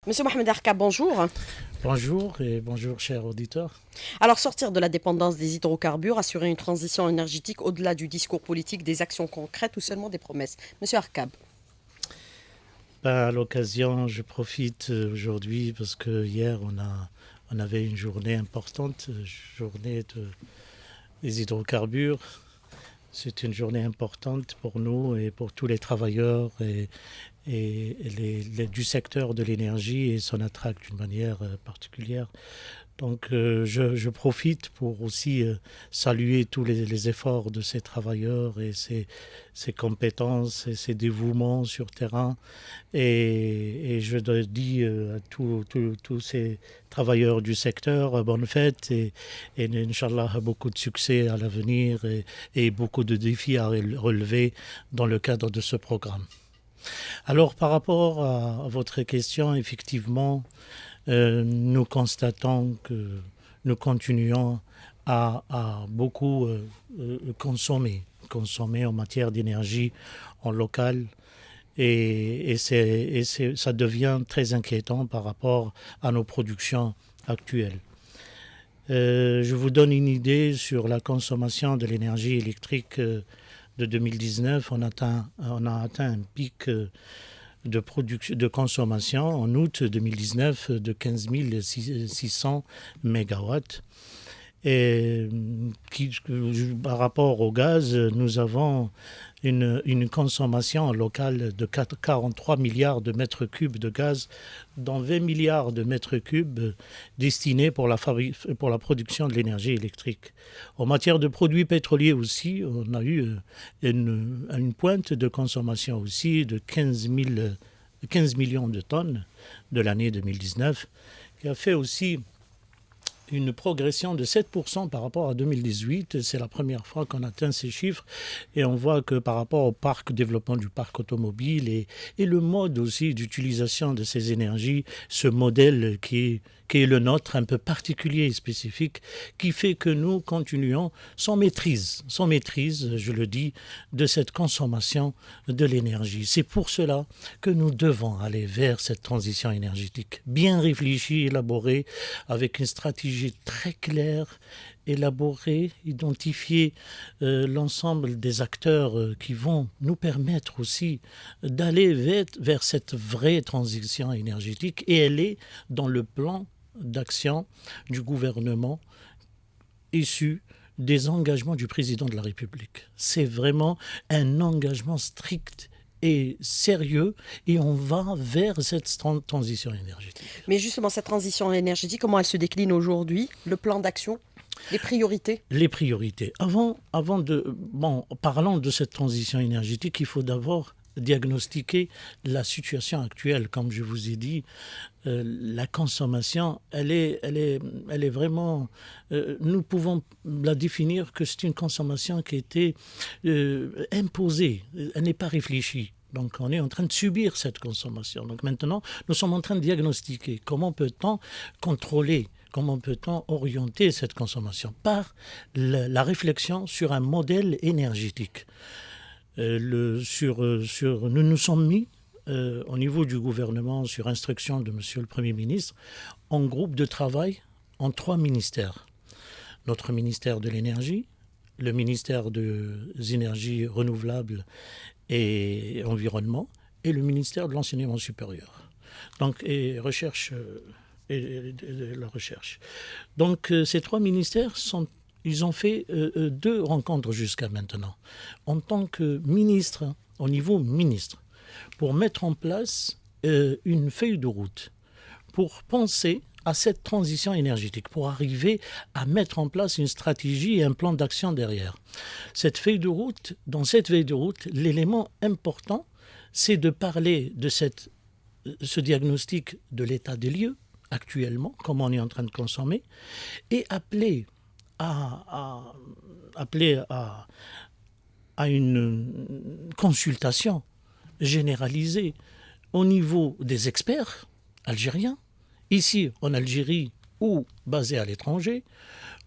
Monsieur Mohamed Arka, bonjour. Bonjour et bonjour chers auditeurs. Alors, sortir de la dépendance des hydrocarbures, assurer une transition énergétique au-delà du discours politique, des actions concrètes ou seulement des promesses. Monsieur Arkab. À l'occasion, je profite aujourd'hui parce que hier on avait une journée importante, journée des hydrocarbures. C'est une journée importante pour nous et pour tous les travailleurs et du secteur de l'énergie et son attraque d'une manière particulière. Donc je profite pour aussi saluer tous les efforts de ces travailleurs et ces compétences et ces dévouements sur terrain. Et je dis à tous ces travailleurs du secteur, bonne fête et Inch'Allah, beaucoup de succès à l'avenir et beaucoup de défis à relever dans le cadre de ce programme. Alors par rapport à votre question, effectivement, nous constatons que nous continuons à beaucoup consommer en matière d'énergie en local ça devient très inquiétant par rapport à nos productions actuelles. Je vous donne une idée sur la consommation de l'énergie électrique de 2019. On a atteint un pic de consommation en août 2019 de 15 600 mégawatts. Et par rapport au gaz, nous avons une consommation locale de 43 milliards de mètres cubes de gaz, dont 20 milliards de mètres cubes destinés pour la production de l'énergie électrique. En matière de produits pétroliers aussi, on a eu une pointe de consommation aussi de 15 millions de tonnes de l'année 2019, qui a fait aussi une progression de 7% par rapport à 2018. C'est la première fois qu'on atteint ces chiffres et on voit que par rapport au développement du parc automobile et le mode aussi d'utilisation de ces énergies, ce modèle qui est le nôtre, un peu particulier et spécifique, qui fait que nous continuons sans maîtrise, je le dis, de cette consommation de l'énergie. C'est pour cela que nous devons aller vers cette transition énergétique, bien réfléchie, élaborée, avec une stratégie très claire, élaborer, identifier l'ensemble des acteurs qui vont nous permettre aussi d'aller vers cette vraie transition énergétique et elle est dans le plan d'action du gouvernement issu des engagements du président de la République. C'est vraiment un engagement strict et sérieux et on va vers cette transition énergétique. Mais justement, cette transition énergétique, comment elle se décline aujourd'hui? Le plan d'action? Les priorités? Les priorités. Parlant de cette transition énergétique, il faut d'abord diagnostiquer la situation actuelle. Comme je vous ai dit, la consommation, elle est vraiment... nous pouvons la définir que c'est une consommation qui a été imposée. Elle n'est pas réfléchie. Donc on est en train de subir cette consommation. Donc maintenant, nous sommes en train de diagnostiquer comment peut-on contrôler, comment peut-on orienter cette consommation par la réflexion sur un modèle énergétique. Nous nous sommes mis au niveau du gouvernement, sur instruction de Monsieur le Premier ministre, en groupe de travail en 3 ministères. Notre ministère de l'énergie, le ministère des énergies renouvelables et environnement et le ministère de l'enseignement supérieur. Donc, et recherche et la recherche. Donc, ces 3 ministères ils ont fait 2 rencontres jusqu'à maintenant, en tant que ministre, au niveau ministre, pour mettre en place une feuille de route, pour penser à cette transition énergétique, pour arriver à mettre en place une stratégie et un plan d'action derrière. Dans cette feuille de route, l'élément important, c'est de parler de ce diagnostic de l'état des lieux, actuellement, comment on est en train de consommer, et appeler à une consultation généralisée au niveau des experts algériens. Ici, en Algérie, ou basés à l'étranger,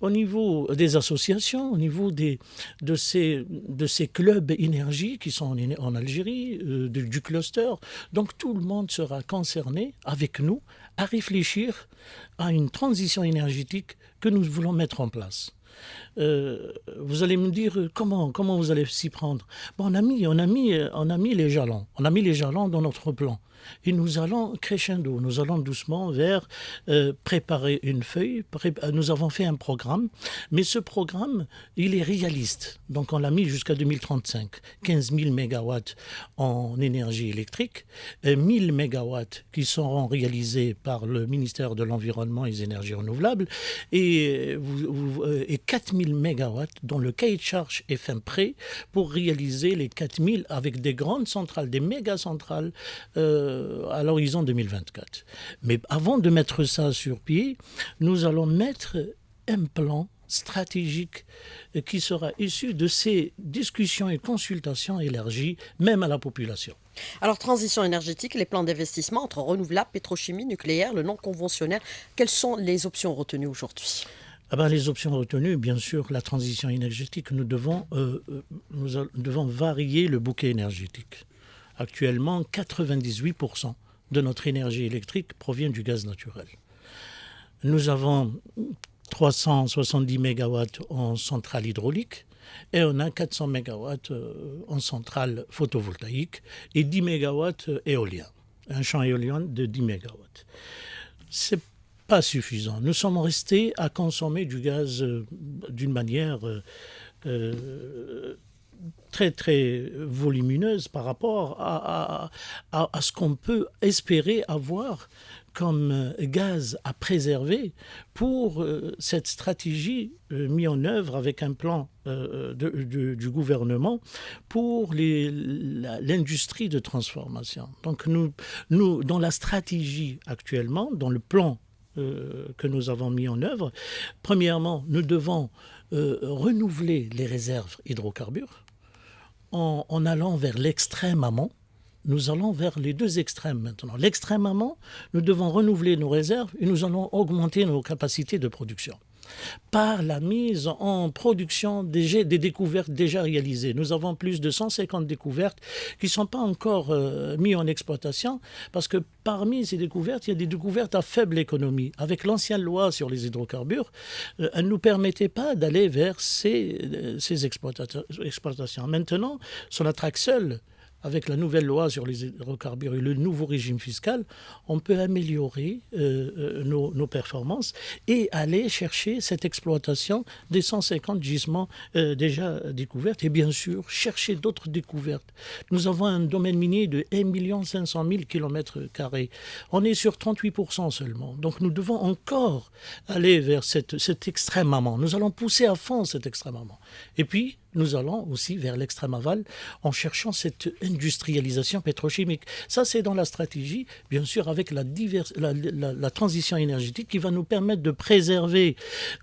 au niveau des associations, au niveau de ces clubs énergie qui sont en Algérie, du cluster. Donc tout le monde sera concerné avec nous à réfléchir à une transition énergétique que nous voulons mettre en place. Vous allez me dire comment vous allez s'y prendre. Bon, on a mis les jalons. On a mis les jalons dans notre plan. Et nous allons crescendo, nous allons doucement vers préparer une feuille. Nous avons fait un programme, mais ce programme, il est réaliste. Donc on l'a mis jusqu'à 2035. 15 000 mégawatts en énergie électrique, 1000 mégawatts qui seront réalisés par le ministère de l'Environnement et des énergies renouvelables, et 4 000 mégawatts dont le cahier de charge est fin prêt pour réaliser les 4 000 avec des grandes centrales, des méga centrales à l'horizon 2024. Mais avant de mettre ça sur pied, nous allons mettre un plan stratégique qui sera issu de ces discussions et consultations élargies, même à la population. Alors, transition énergétique, les plans d'investissement entre renouvelables, pétrochimie, nucléaire, le non conventionnel, quelles sont les options retenues aujourd'hui? Les options retenues, bien sûr, la transition énergétique, nous devons varier le bouquet énergétique. Actuellement, 98% de notre énergie électrique provient du gaz naturel. Nous avons 370 mégawatts en centrale hydraulique et on a 400 mégawatts en centrale photovoltaïque et 10 mégawatts éolien. Un champ éolien de 10 mégawatts. C'est pas suffisant. Nous sommes restés à consommer du gaz d'une manière très très volumineuse par rapport à ce qu'on peut espérer avoir comme gaz à préserver pour cette stratégie mise en œuvre avec un plan du gouvernement pour l'industrie de transformation. Donc nous, dans la stratégie actuellement, dans le plan que nous avons mis en œuvre, premièrement, nous devons renouveler les réserves hydrocarbures en allant vers l'extrême amont. Nous allons vers les deux extrêmes maintenant. L'extrême amont, nous devons renouveler nos réserves et nous allons augmenter nos capacités de production par la mise en production des découvertes déjà réalisées. Nous avons plus de 150 découvertes qui ne sont pas encore mises en exploitation parce que parmi ces découvertes, il y a des découvertes à faible économie. Avec l'ancienne loi sur les hydrocarbures, elle ne nous permettait pas d'aller vers ces exploitations. Maintenant, sur la traque seule, avec la nouvelle loi sur les hydrocarbures et le nouveau régime fiscal, on peut améliorer nos performances et aller chercher cette exploitation des 150 gisements déjà découverts et bien sûr chercher d'autres découvertes. Nous avons un domaine minier de 1 500 000 km². On est sur 38% seulement. Donc nous devons encore aller vers cet extrême amont. Nous allons pousser à fond cet extrême amont. Et puis, nous allons aussi vers l'extrême aval en cherchant cette industrialisation pétrochimique. Ça, c'est dans la stratégie, bien sûr, avec la transition énergétique qui va nous permettre de préserver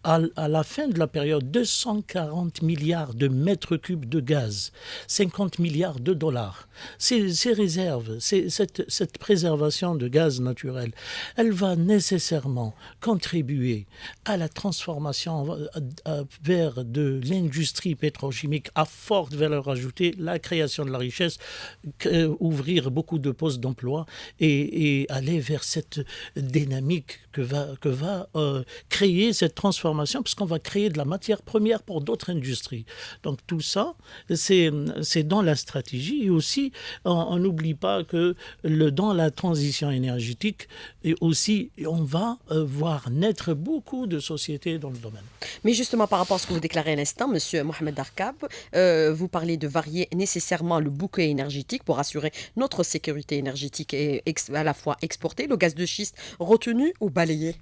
à la fin de la période 240 milliards de mètres cubes de gaz, 50 milliards de dollars. Ces réserves, cette préservation de gaz naturel, elle va nécessairement contribuer à la transformation vers de l'industrie pétrochimique à forte valeur ajoutée, la création de la richesse, ouvrir beaucoup de postes d'emploi et aller vers cette dynamique que va créer cette transformation, puisqu'on va créer de la matière première pour d'autres industries. Donc tout ça, c'est dans la stratégie. Et aussi, on n'oublie pas que dans la transition énergétique, et aussi, on va voir naître beaucoup de sociétés dans le domaine. Mais justement, par rapport à ce que vous déclarez à l'instant, M. Mohamed Darkab, vous parlez de varier nécessairement le bouquet énergétique pour assurer notre sécurité énergétique et à la fois exporter le gaz de schiste retenu ou balayé.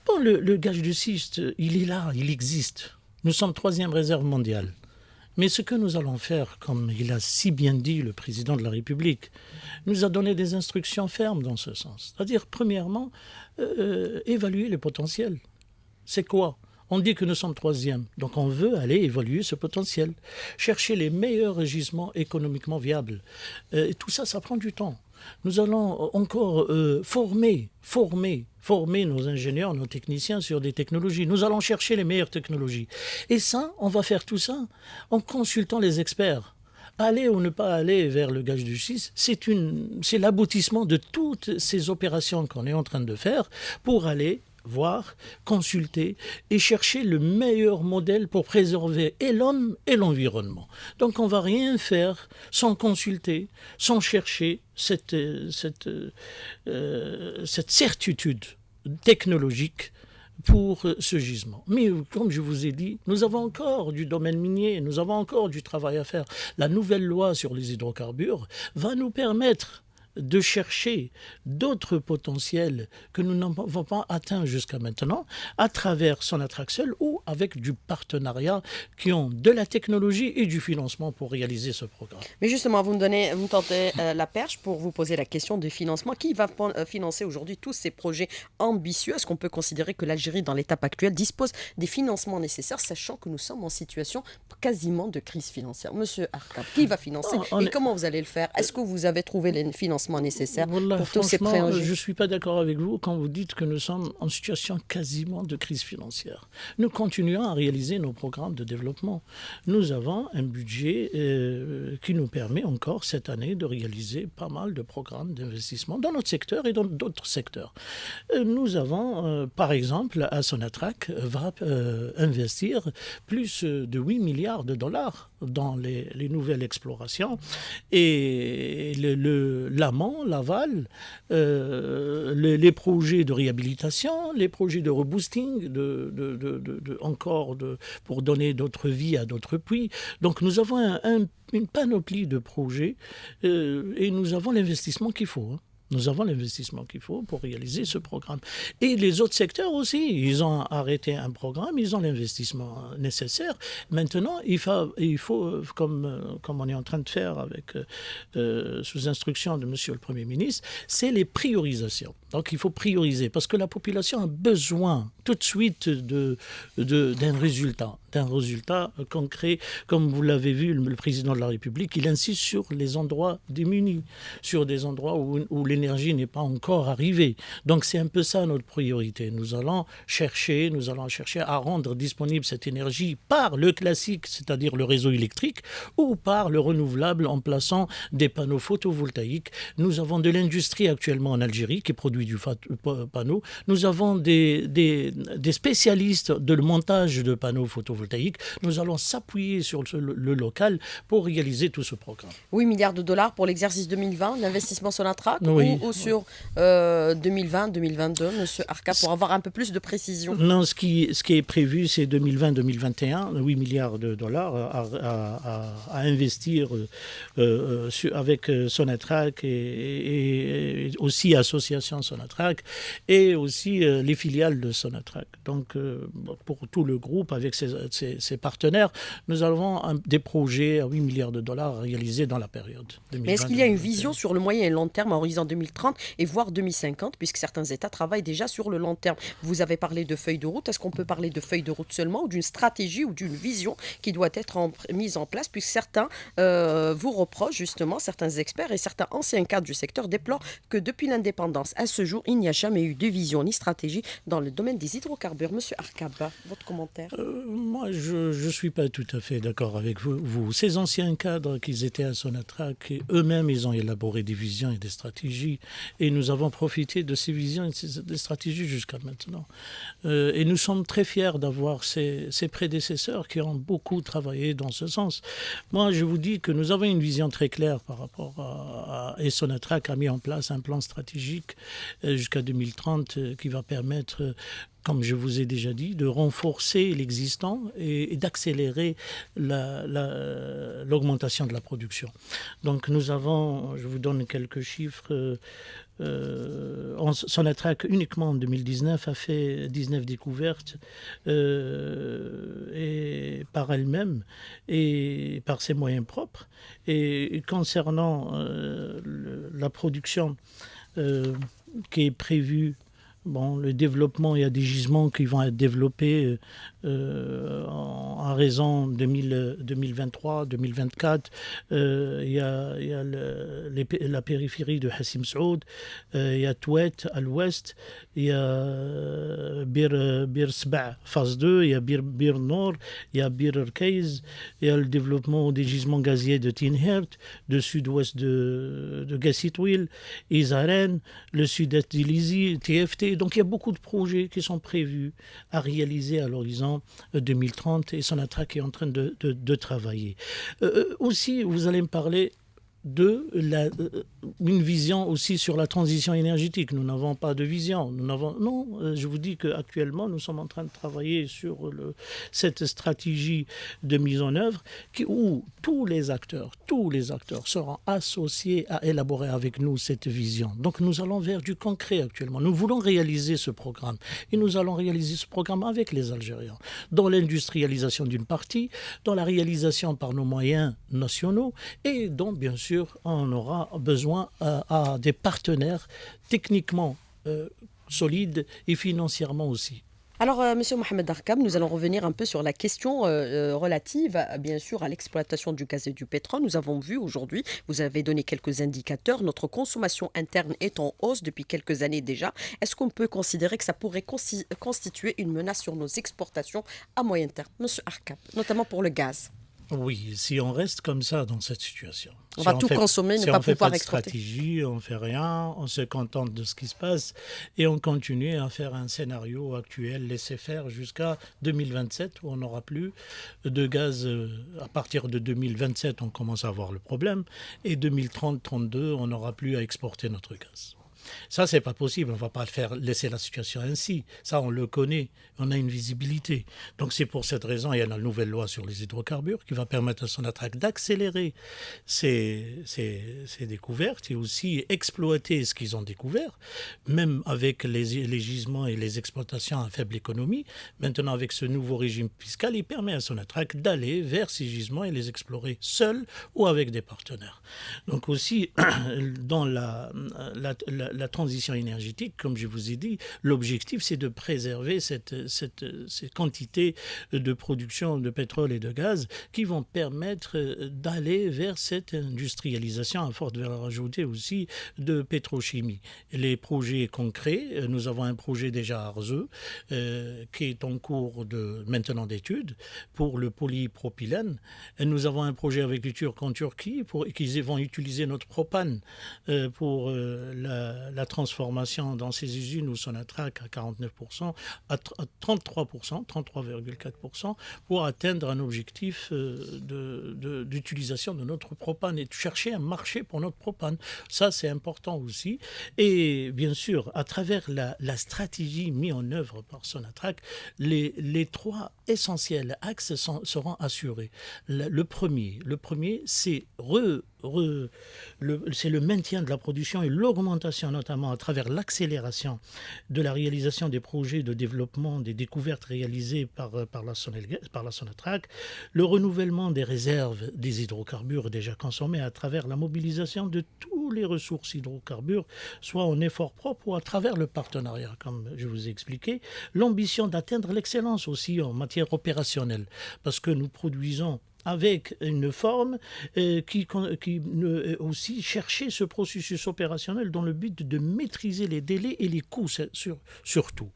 Bon, le gaz de schiste, il est là, il existe. Nous sommes 3e réserve mondiale. Mais ce que nous allons faire, comme il a si bien dit le président de la République, nous a donné des instructions fermes dans ce sens. C'est-à-dire, premièrement, évaluer le potentiel. C'est quoi ? On dit que nous sommes 3e, donc on veut aller évaluer ce potentiel, chercher les meilleurs gisements économiquement viables. Et tout ça, ça prend du temps. Nous allons encore former former nos ingénieurs, nos techniciens sur des technologies. Nous allons chercher les meilleures technologies. Et ça, on va faire tout ça en consultant les experts. Aller ou ne pas aller vers le gaz du schiste, c'est l'aboutissement de toutes ces opérations qu'on est en train de faire pour aller voir, consulter et chercher le meilleur modèle pour préserver et l'homme et l'environnement. Donc on ne va rien faire sans consulter, sans chercher cette certitude technologique pour ce gisement. Mais comme je vous ai dit, nous avons encore du domaine minier, nous avons encore du travail à faire. La nouvelle loi sur les hydrocarbures va nous permettre de chercher d'autres potentiels que nous n'avons pas atteints jusqu'à maintenant à travers Sonatrach seul ou avec du partenariat qui ont de la technologie et du financement pour réaliser ce programme. Mais justement, vous me tentez la perche pour vous poser la question du financement. Qui va financer aujourd'hui tous ces projets ambitieux? Est-ce qu'on peut considérer que l'Algérie, dans l'étape actuelle, dispose des financements nécessaires, sachant que nous sommes en situation quasiment de crise financière? Monsieur Arkab, qui va financer et comment vous allez le faire? Est-ce que vous avez trouvé les financements nécessaires pour tous ces projets? Je ne suis pas d'accord avec vous quand vous dites que nous sommes en situation quasiment de crise financière. Nous continuons à réaliser nos programmes de développement. Nous avons un budget qui nous permet encore cette année de réaliser pas mal de programmes d'investissement dans notre secteur et dans d'autres secteurs. Nous avons, par exemple, à Sonatrach, va investir plus de 8 milliards de dollars dans les nouvelles explorations et l'amont, l'aval, les projets de réhabilitation, les projets de reboosting, pour donner d'autres vies à d'autres puits. Donc nous avons une panoplie de projets et nous avons l'investissement qu'il faut. Nous avons l'investissement qu'il faut pour réaliser ce programme. Et les autres secteurs aussi, ils ont arrêté un programme, ils ont l'investissement nécessaire. Maintenant, il faut comme on est en train de faire avec sous instruction de Monsieur le Premier ministre, c'est les priorisations. Donc il faut prioriser parce que la population a besoin tout de suite d'un résultat concret. Comme vous l'avez vu, le président de la République, il insiste sur les endroits démunis, sur des endroits où l'énergie n'est pas encore arrivée. Donc c'est un peu ça notre priorité. Nous allons chercher à rendre disponible cette énergie par le classique, c'est-à-dire le réseau électrique, ou par le renouvelable en plaçant des panneaux photovoltaïques. Nous avons de l'industrie actuellement en Algérie qui produit du panneau. Nous avons des spécialistes de le montage de panneaux photovoltaïques. Nous allons s'appuyer sur le local pour réaliser tout ce programme. 8 milliards de dollars pour l'exercice 2020, l'investissement Sonatrach, oui, ou sur 2020-2022, Monsieur Arkab, pour avoir un peu plus de précision? Non, ce qui est prévu, c'est 2020-2021, 8 milliards de dollars à investir avec Sonatrach et aussi Association Sonatrach et aussi les filiales de Sonatrach. Donc, pour tout le groupe, avec ses partenaires, nous avons des projets à 8 milliards de dollars à réaliser dans la période 2020. Mais est-ce qu'il y a une vision sur le moyen et long terme, à horizon 2030 et voire 2050, puisque certains États travaillent déjà sur le long terme? Vous avez parlé de feuille de route. Est-ce qu'on peut parler de feuille de route seulement ou d'une stratégie ou d'une vision qui doit être mise en place, puisque certains vous reprochent justement, certains experts et certains anciens cadres du secteur déplorent que depuis l'indépendance à ce jour, il n'y a jamais eu de vision ni stratégie dans le domaine des hydrocarbures. Monsieur Arkab, votre commentaire? Moi, je ne suis pas tout à fait d'accord avec vous. Ces anciens cadres qui étaient à Sonatrach, eux-mêmes, ils ont élaboré des visions et des stratégies. Et nous avons profité de ces visions et des stratégies jusqu'à maintenant. Et nous sommes très fiers d'avoir ces prédécesseurs qui ont beaucoup travaillé dans ce sens. Moi, je vous dis que nous avons une vision très claire par rapport et Sonatrach a mis en place un plan stratégique jusqu'à 2030 qui va permettre, comme je vous ai déjà dit, de renforcer l'existant et d'accélérer l'augmentation de la production. Donc nous avons, je vous donne quelques chiffres, Sonatrach uniquement en 2019 a fait 19 découvertes et par elle-même et par ses moyens propres. Et concernant la production qui est prévue Bon, le développement, il y a des gisements qui vont être développés en raison de 2023, 2024. Il y a la périphérie de Hassim Saoud, il y a Touet à l'ouest, il y a Bir Sba, phase 2, il y a Bir Nord, il y a Bir Rkaiz, il y a le développement des gisements gaziers de Tinhert, de sud-ouest de Gassitwil, Isaren, le sud-est d'Ilizi, TFT. Donc il y a beaucoup de projets qui sont prévus à réaliser à l'horizon 2030 et Sonatrach est en train de travailler. Aussi, vous allez me parler une vision aussi sur la transition énergétique. Nous n'avons pas de vision. Je vous dis qu'actuellement, nous sommes en train de travailler sur cette stratégie de mise en œuvre où tous les acteurs seront associés à élaborer avec nous cette vision. Donc nous allons vers du concret actuellement. Nous voulons réaliser ce programme et nous allons réaliser ce programme avec les Algériens dans l'industrialisation d'une partie, dans la réalisation par nos moyens nationaux et donc bien sûr on aura besoin à des partenaires techniquement solides et financièrement aussi. Alors, Monsieur Mohamed Darkab, nous allons revenir un peu sur la question relative, bien sûr, à l'exploitation du gaz et du pétrole. Nous avons vu aujourd'hui, vous avez donné quelques indicateurs, notre consommation interne est en hausse depuis quelques années déjà. Est-ce qu'on peut considérer que ça pourrait constituer une menace sur nos exportations à moyen terme, Monsieur Darkab, notamment pour le gaz? Oui, si on reste comme ça dans cette situation. On va tout consommer, ne pas pouvoir exporter. Si on ne fait pas de stratégie, on ne fait rien, on se contente de ce qui se passe et on continue à faire un scénario actuel, laisser faire jusqu'à 2027 où on n'aura plus de gaz. À partir de 2027, on commence à avoir le problème et 2030-32, on n'aura plus à exporter notre gaz. Ça, c'est pas possible. On va pas laisser la situation ainsi. Ça, on le connaît. On a une visibilité. Donc, c'est pour cette raison, il y a la nouvelle loi sur les hydrocarbures qui va permettre à Sonatrach d'accélérer ces découvertes et aussi exploiter ce qu'ils ont découvert, même avec les gisements et les exploitations à faible économie. Maintenant, avec ce nouveau régime fiscal, il permet à Sonatrach d'aller vers ces gisements et les explorer seul ou avec des partenaires. Donc aussi, dans la transition énergétique, comme je vous ai dit, l'objectif, c'est de préserver ces quantités de production de pétrole et de gaz qui vont permettre d'aller vers cette industrialisation à forte valeur ajoutée aussi de pétrochimie. Les projets concrets, nous avons un projet déjà à Arzeu qui est en cours maintenant d'études pour le polypropylène. Nous avons un projet avec les Turcs en Turquie qu'ils vont utiliser notre propane pour la transformation dans ces usines où Sonatrach à 49%, à 33%, 33,4% pour atteindre un objectif d'utilisation de notre propane et de chercher un marché pour notre propane. Ça, c'est important aussi. Et bien sûr, à travers la stratégie mise en œuvre par Sonatrach, les trois essentiels axes seront assurés. Le premier, c'est c'est le maintien de la production et l'augmentation, notamment à travers l'accélération de la réalisation des projets de développement, des découvertes réalisées par la Sonatrach, le renouvellement des réserves des hydrocarbures déjà consommés à travers la mobilisation de toutes les ressources hydrocarbures, soit en effort propre ou à travers le partenariat, comme je vous ai expliqué, l'ambition d'atteindre l'excellence aussi en matière opérationnelle, parce que nous produisons avec une forme qui aussi chercher ce processus opérationnel dans le but de maîtriser les délais et les coûts surtout.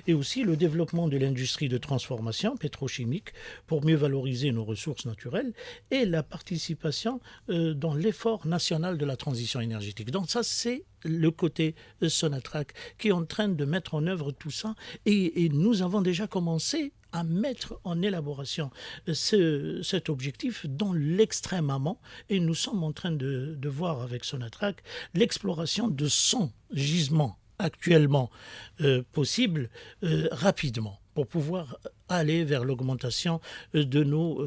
Et aussi le développement de l'industrie de transformation pétrochimique pour mieux valoriser nos ressources naturelles et la participation dans l'effort national de la transition énergétique. Donc ça, c'est le côté Sonatrach qui est en train de mettre en œuvre tout ça et nous avons déjà commencé à mettre en élaboration cet objectif dans l'extrême amont et nous sommes en train de voir avec Sonatrach l'exploration de 100 gisements actuellement possibles rapidement pour pouvoir aller vers l'augmentation de nos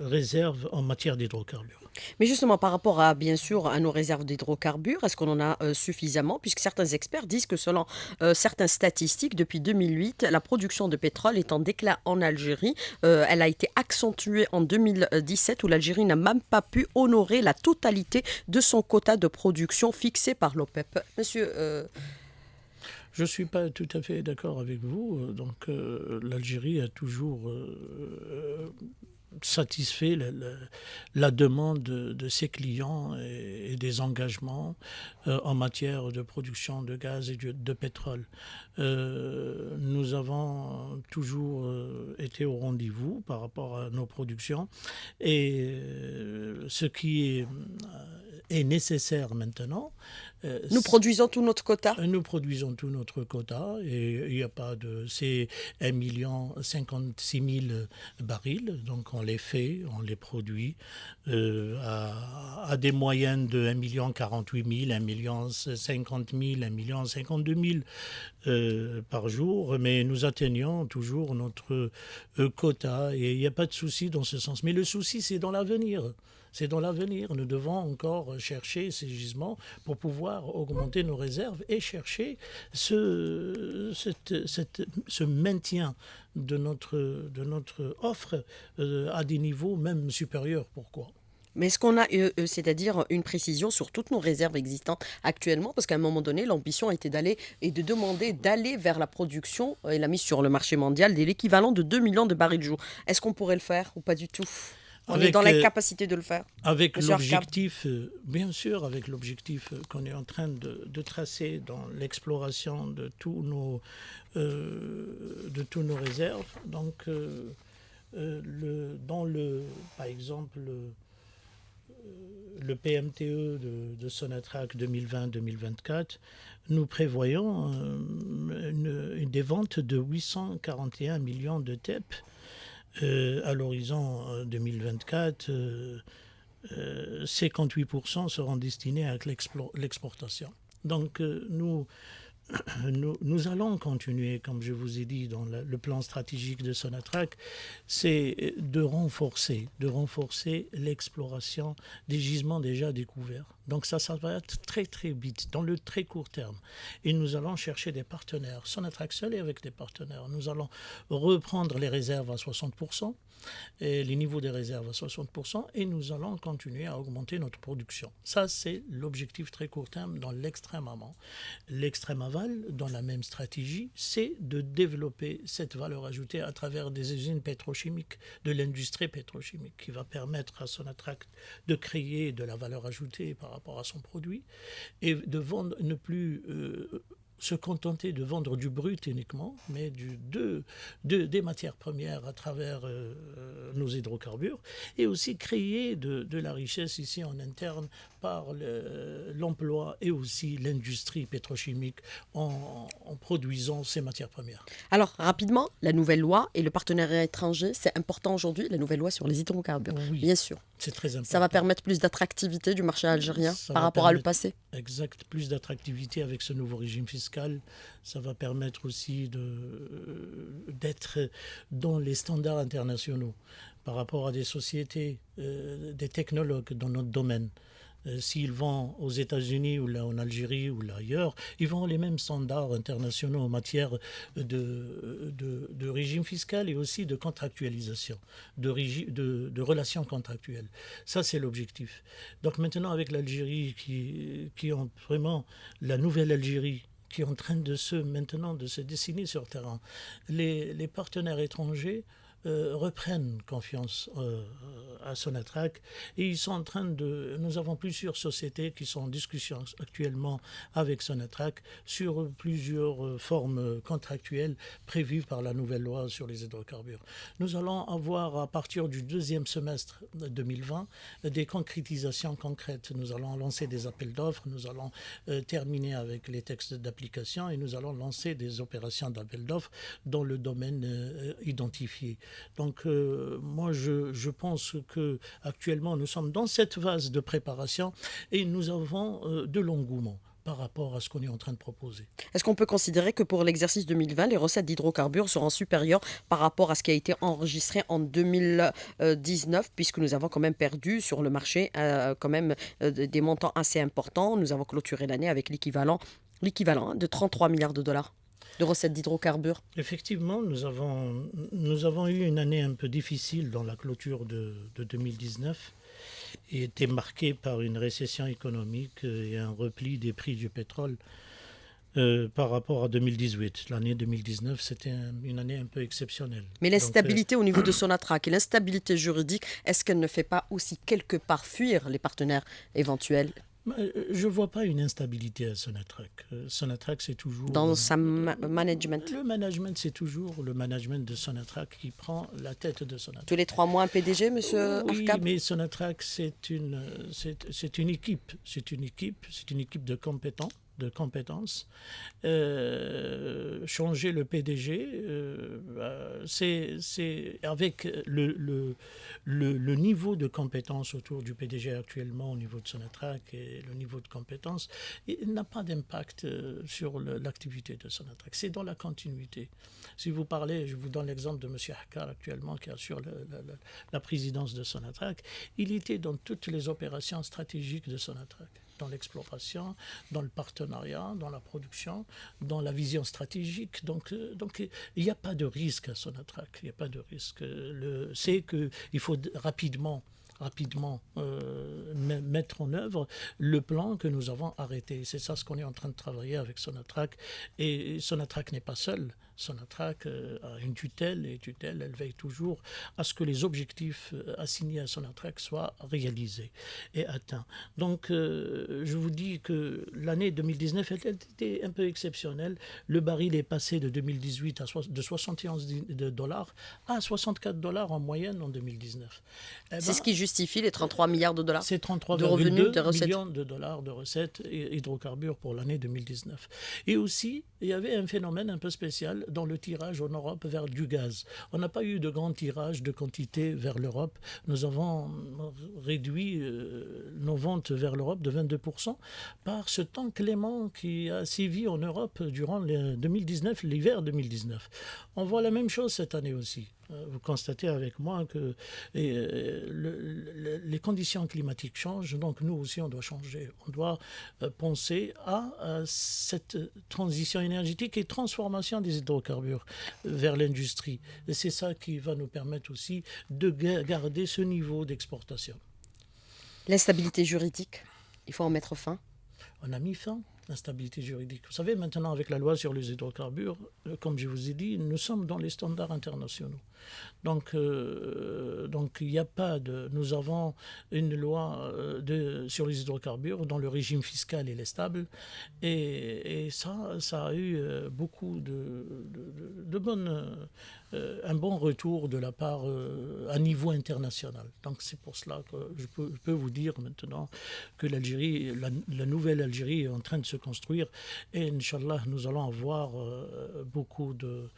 réserves en matière d'hydrocarbures. Mais justement, par rapport à, bien sûr, à nos réserves d'hydrocarbures, est-ce qu'on en a suffisamment? Puisque certains experts disent que selon certaines statistiques, depuis 2008, la production de pétrole est en déclin en Algérie. Elle a été accentuée en 2017 où l'Algérie n'a même pas pu honorer la totalité de son quota de production fixé par l'OPEP. Monsieur Je ne suis pas tout à fait d'accord avec vous. Donc, l'Algérie a toujours satisfait la demande de ses clients et des engagements en matière de production de gaz et de pétrole. Nous avons toujours été au rendez-vous par rapport à nos productions et ce qui est nécessaire maintenant. Nous produisons tout notre quota. Nous produisons tout notre quota et il n'y a pas de... C'est 1,56 million barils, donc on les fait, on les produit à des moyennes de 1,48 million, 1,50 million, 1,52 million par jour, mais nous atteignons toujours notre quota et il n'y a pas de souci dans ce sens. Mais le souci, c'est dans l'avenir. C'est dans l'avenir. Nous devons encore chercher ces gisements pour pouvoir augmenter nos réserves et chercher ce maintien de notre offre à des niveaux même supérieurs. Pourquoi ? Mais est-ce qu'on a, c'est-à-dire une précision sur toutes nos réserves existantes actuellement? Parce qu'à un moment donné, l'ambition était de demander d'aller vers la production et la mise sur le marché mondial de l'équivalent de 2 millions de barils jour. Est-ce qu'on pourrait le faire ou pas du tout? On est dans la capacité de le faire. Avec Monsieur Arcab. l'objectif, bien sûr, avec l'objectif qu'on est en train de tracer dans l'exploration de tous nos réserves. Donc, par exemple, le PMTE de Sonatrach 2020-2024, nous prévoyons des ventes de 841 millions de TEP. À l'horizon 2024, 58% seront destinés à l'exportation. Donc nous allons continuer, comme je vous ai dit, dans le plan stratégique de Sonatrach, c'est de renforcer l'exploration des gisements déjà découverts. Donc ça va être très très vite, dans le très court terme. Et nous allons chercher des partenaires, Sonatrach seul et avec des partenaires. Nous allons reprendre les réserves à 60%, et les niveaux des réserves à 60%, et nous allons continuer à augmenter notre production. Ça, c'est l'objectif très court terme dans l'extrême amont. L'extrême aval, dans la même stratégie, c'est de développer cette valeur ajoutée à travers des usines pétrochimiques, de l'industrie pétrochimique, qui va permettre à Sonatrach de créer de la valeur ajoutée par rapport à son produit et de vendre, ne plus se contenter de vendre du brut uniquement, mais des matières premières à travers nos hydrocarbures, et aussi créer de la richesse ici en interne par l'emploi et aussi l'industrie pétrochimique en produisant ces matières premières. Alors, rapidement, la nouvelle loi et le partenariat étranger, c'est important aujourd'hui, la nouvelle loi sur les hydrocarbures, Oui, bien sûr. c'est très important. Ça va permettre plus d'attractivité du marché algérien par rapport à le passé. Exact, plus d'attractivité avec ce nouveau régime fiscal. Ça va permettre aussi d'être dans les standards internationaux par rapport à des sociétés, des technologues dans notre domaine. S'ils vont aux États-Unis ou là en Algérie ou là ailleurs, ils vont les mêmes standards internationaux en matière de régime fiscal et aussi de contractualisation, de relations contractuelles. Ça, c'est l'objectif. Donc maintenant, avec l'Algérie qui ont vraiment la nouvelle Algérie, qui est en train de se dessiner sur terrain, les partenaires étrangers reprennent confiance à Sonatrach et ils sont en train nous avons plusieurs sociétés qui sont en discussion actuellement avec Sonatrach sur plusieurs formes contractuelles prévues par la nouvelle loi sur les hydrocarbures. Nous allons avoir à partir du deuxième semestre 2020 des concrétisations concrètes. Nous allons lancer des appels d'offres, nous allons terminer avec les textes d'application et nous allons lancer des opérations d'appels d'offres dans le domaine identifié. Donc moi je pense qu'actuellement nous sommes dans cette phase de préparation et nous avons de l'engouement par rapport à ce qu'on est en train de proposer. Est-ce qu'on peut considérer que pour l'exercice 2020, les recettes d'hydrocarbures seront supérieures par rapport à ce qui a été enregistré en 2019, puisque nous avons quand même perdu sur le marché des montants assez importants. Nous avons clôturé l'année avec l'équivalent de 33 milliards de dollars de recettes d'hydrocarbures. Effectivement, nous avons eu une année un peu difficile dans la clôture de 2019 et était marquée par une récession économique et un repli des prix du pétrole. par rapport à 2018. L'année 2019, c'était une année un peu exceptionnelle. Mais l'instabilité au niveau de Sonatrach et l'instabilité juridique, est-ce qu'elle ne fait pas aussi quelque part fuir les partenaires éventuels Je ne vois pas une instabilité à Sonatrach. Sonatrach, c'est toujours... dans sa management? Le management, c'est toujours le management de Sonatrach qui prend la tête de Sonatrach. Tous les 3 mois, un PDG, monsieur Oui, Arkab? mais Sonatrach, c'est une équipe. C'est une équipe de compétences. Changer le PDG, c'est avec le niveau de compétences autour du PDG actuellement au niveau de Sonatrach et le niveau de compétences, il n'a pas d'impact sur l'activité de Sonatrach. C'est dans la continuité. Si vous parlez, je vous donne l'exemple de M. Hakar actuellement qui assure la présidence de Sonatrach, il était dans toutes les opérations stratégiques de Sonatrach, dans l'exploration, dans le partenariat, dans la production, dans la vision stratégique. Donc il n'y a pas de risque à Sonatrach. Il n'y a pas de risque. C'est qu'il faut rapidement mettre en œuvre le plan que nous avons arrêté. C'est ça ce qu'on est en train de travailler avec Sonatrach. Et Sonatrach n'est pas seul. Sonatrach a une tutelle, et tutelle, elle veille toujours à ce que les objectifs assignés à Sonatrach soient réalisés et atteints. Donc, je vous dis que l'année 2019, elle était un peu exceptionnelle. Le baril est passé de 2018 de 71 dollars à 64 dollars en moyenne en 2019. C'est ce qui justifie les 33 milliards de dollars c'est 33,2 de revenus, de recettes. millions de dollars de recettes hydrocarbures pour l'année 2019. Et aussi, il y avait un phénomène un peu spécial dans le tirage en Europe vers du gaz. On n'a pas eu de grand tirage de quantité vers l'Europe. Nous avons réduit nos ventes vers l'Europe de 22% par ce temps clément qui a sévi en Europe durant l'hiver 2019. On voit la même chose cette année aussi. Vous constatez avec moi que les conditions climatiques changent, donc nous aussi on doit changer. On doit penser à cette transition énergétique et transformation des hydrocarbures vers l'industrie. Et c'est ça qui va nous permettre aussi de garder ce niveau d'exportation. L'instabilité juridique, il faut en mettre fin. On a mis fin. L'instabilité juridique. Vous savez, maintenant, avec la loi sur les hydrocarbures, comme je vous ai dit, nous sommes dans les standards internationaux. Donc, il n'y a pas de... Nous avons une loi sur les hydrocarbures dont le régime fiscal est stable. Et ça a eu beaucoup de bonnes... un bon retour de la part à niveau international. Donc, c'est pour cela que je peux vous dire maintenant que l'Algérie, la nouvelle Algérie est en train de se construire et Inch'Allah nous allons avoir beaucoup de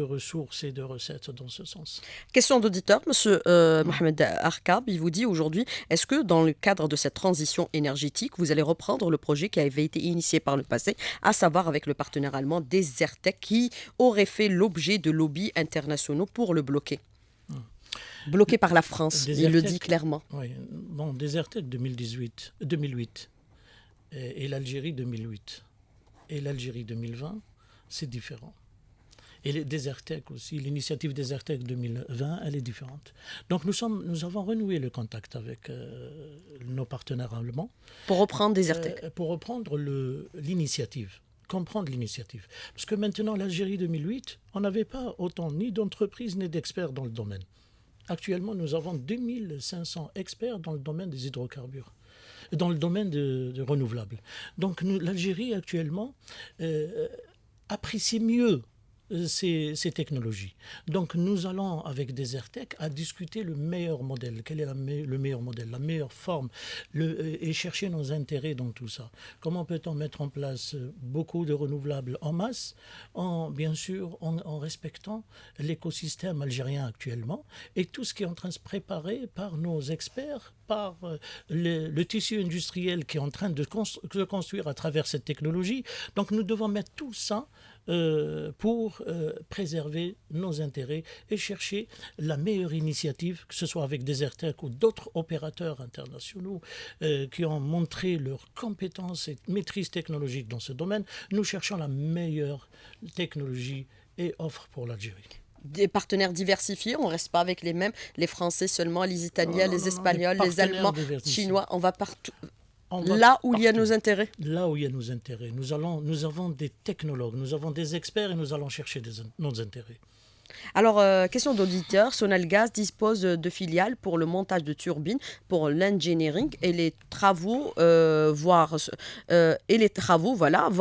ressources et de recettes dans ce sens. Question d'auditeur, monsieur Mohamed Arkab, il vous dit aujourd'hui, est-ce que dans le cadre de cette transition énergétique, vous allez reprendre le projet qui avait été initié par le passé, à savoir avec le partenaire allemand Desertec, qui aurait fait l'objet de lobbies internationaux pour le bloquer? Bloqué par la France, il le dit clairement. Oui, bon, Desertec 2008 et l'Algérie 2008 et l'Algérie 2020, c'est différent. Et les Desertec aussi, l'initiative Desertec 2020, elle est différente. Donc nous avons renoué le contact avec nos partenaires allemands. Pour reprendre Desertec. Pour reprendre l'initiative. Comprendre l'initiative. Parce que maintenant, l'Algérie 2008, on n'avait pas autant ni d'entreprises ni d'experts dans le domaine. Actuellement, nous avons 2500 experts dans le domaine des hydrocarbures, dans le domaine de renouvelables. Donc l'Algérie, actuellement, apprécie mieux ces technologies. Donc nous allons avec Desertec à discuter le meilleur modèle. Quel est le meilleur modèle, la meilleure forme et chercher nos intérêts dans tout ça. Comment peut-on mettre en place beaucoup de renouvelables en masse, bien sûr en respectant l'écosystème algérien actuellement et tout ce qui est en train de se préparer par nos experts, par le tissu industriel qui est en train de se construire à travers cette technologie. Donc nous devons mettre tout ça pour préserver nos intérêts et chercher la meilleure initiative, que ce soit avec Desertec ou d'autres opérateurs internationaux qui ont montré leurs compétences et maîtrise technologique dans ce domaine. Nous cherchons la meilleure technologie et offre pour l'Algérie. Des partenaires diversifiés, on ne reste pas avec les mêmes, les Français seulement, les Italiens, les Espagnols, les Allemands, Chinois, on va partout. Là où il y a nos intérêts. Là où il y a nos intérêts. Nous avons des technologues, nous avons des experts et nous allons chercher nos intérêts. Alors, question d'auditeur, Sonalgaz dispose de filiales pour le montage de turbines, pour l'engineering et les travaux, voir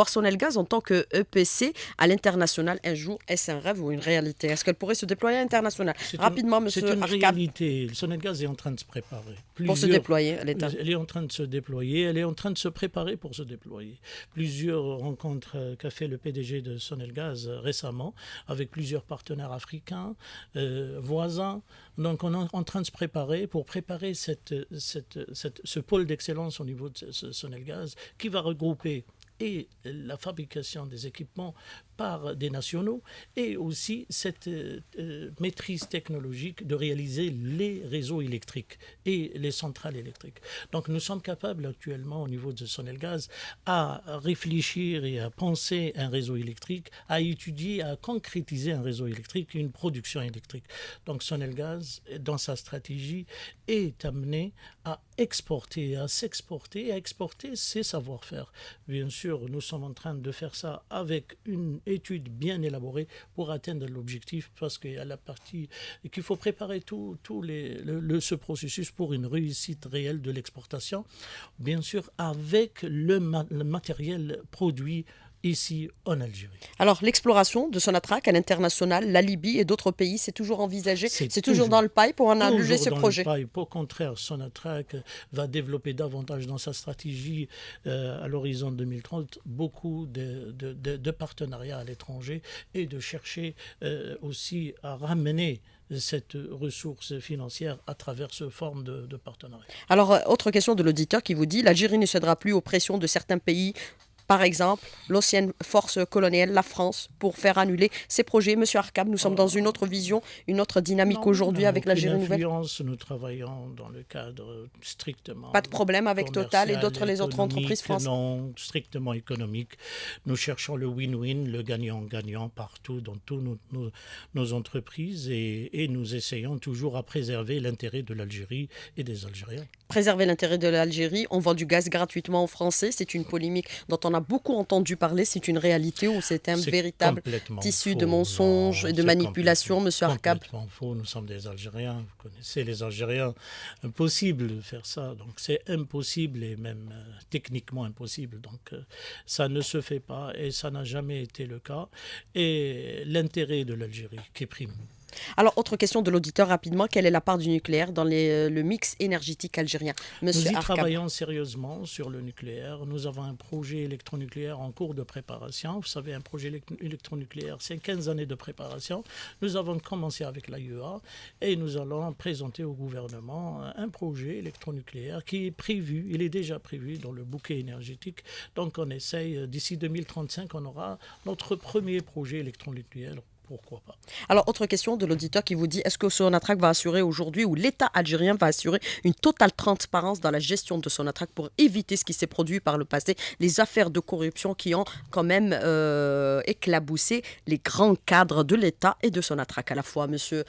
Sonalgaz en tant que EPC à l'international un jour. Est-ce un rêve ou une réalité? Est-ce qu'elle pourrait se déployer à l'international? Rapidement, monsieur C'est une Arkab. réalité. Sonalgaz est en train de se préparer. Pour se déployer à l'état. Elle est en train de se déployer, elle est en train de se préparer pour se déployer. Plusieurs rencontres qu'a fait le PDG de Sonelgaz récemment avec plusieurs partenaires africains, voisins. Donc on est en train de se préparer pour préparer ce pôle d'excellence au niveau de Sonelgaz qui va regrouper et la fabrication des équipements par des nationaux et aussi cette maîtrise technologique de réaliser les réseaux électriques et les centrales électriques. Donc nous sommes capables actuellement au niveau de Sonelgaz à réfléchir et à penser un réseau électrique, à étudier, à concrétiser un réseau électrique, une production électrique. Donc Sonelgaz, dans sa stratégie, est amené à exporter, à s'exporter, à exporter ses savoir-faire. Bien sûr, nous sommes en train de faire ça avec une étude bien élaborée pour atteindre l'objectif, parce qu'il y a la partie qu'il faut préparer ce processus pour une réussite réelle de l'exportation, bien sûr avec le matériel produit ici en Algérie. Alors, l'exploration de Sonatrach à l'international, la Libye et d'autres pays, c'est toujours envisagé, c'est toujours dans le pipe pour en alléger ce projet. Au contraire, Sonatrach va développer davantage dans sa stratégie à l'horizon 2030 beaucoup de partenariats à l'étranger et de chercher aussi à ramener cette ressource financière à travers ce forme de partenariat. Alors, autre question de l'auditeur qui vous dit, l'Algérie ne cédera plus aux pressions de certains pays, par exemple, l'ancienne force coloniale, la France, pour faire annuler ces projets. Monsieur Arkab, nous sommes dans une autre vision, une autre dynamique aujourd'hui avec l'Algérie nouvelle. Nous travaillons dans le cadre strictement... Pas de problème avec Total et les autres entreprises françaises? Non, strictement économique. Nous cherchons le win-win, le gagnant-gagnant partout dans toutes nos entreprises et nous essayons toujours à préserver l'intérêt de l'Algérie et des Algériens. Préserver l'intérêt de l'Algérie, on vend du gaz gratuitement aux Français, c'est une polémique dont on a beaucoup entendu parler, c'est une réalité ou c'est un véritable tissu de mensonges et de manipulation, monsieur Arkab? C'est complètement faux, nous sommes des Algériens, vous connaissez les Algériens, impossible de faire ça, donc c'est impossible et même techniquement impossible, donc ça ne se fait pas et ça n'a jamais été le cas, et l'intérêt de l'Algérie qui prime. Alors, autre question de l'auditeur rapidement, quelle est la part du nucléaire dans le mix énergétique algérien? Monsieur Nous y Arkab. travaillons sérieusement sur le nucléaire. Nous avons un projet électronucléaire en cours de préparation. Vous savez, un projet électronucléaire, c'est 15 années de préparation. Nous avons commencé avec l'AIEA et nous allons présenter au gouvernement un projet électronucléaire qui est prévu, il est déjà prévu dans le bouquet énergétique. Donc on essaye, d'ici 2035, on aura notre premier projet électronucléaire. Pourquoi pas? Alors, autre question de l'auditeur qui vous dit, est-ce que Sonatrach va assurer aujourd'hui, ou l'État algérien va assurer une totale transparence dans la gestion de Sonatrach pour éviter ce qui s'est produit par le passé, les affaires de corruption qui ont quand même éclaboussé les grands cadres de l'État et de Sonatrach à la fois, monsieur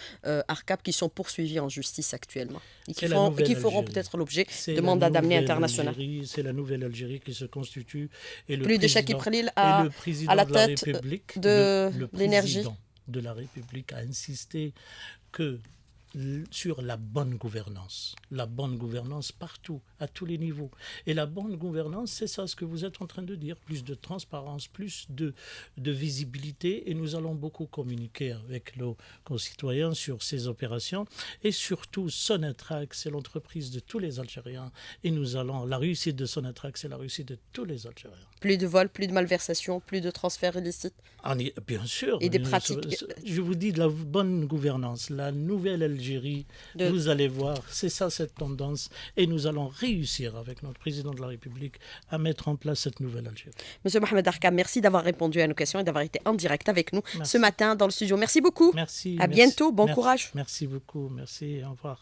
Arkab, qui sont poursuivis en justice actuellement et qui feront peut-être l'objet de mandats d'amener international. C'est la nouvelle Algérie qui se constitue. Et le Plus de Chakib Khalil à la tête de l'énergie de la République a insisté sur la bonne gouvernance partout, à tous les niveaux. Et la bonne gouvernance, c'est ça ce que vous êtes en train de dire, plus de transparence, plus de visibilité, et nous allons beaucoup communiquer avec nos concitoyens sur ces opérations, et surtout Sonatrach, c'est l'entreprise de tous les Algériens, et la réussite de Sonatrach, c'est la réussite de tous les Algériens. Plus de vols, plus de malversations, plus de transferts illicites. Bien sûr. Et des pratiques. Je vous dis de la bonne gouvernance, la nouvelle Algérie, vous allez voir, c'est ça cette tendance, et nous allons réussir avec notre président de la République à mettre en place cette nouvelle Algérie. Monsieur Mohamed Arkab, merci d'avoir répondu à nos questions et d'avoir été en direct avec nous ce matin dans le studio. Merci beaucoup. Merci. À bientôt, bon courage. Merci beaucoup, merci, au revoir.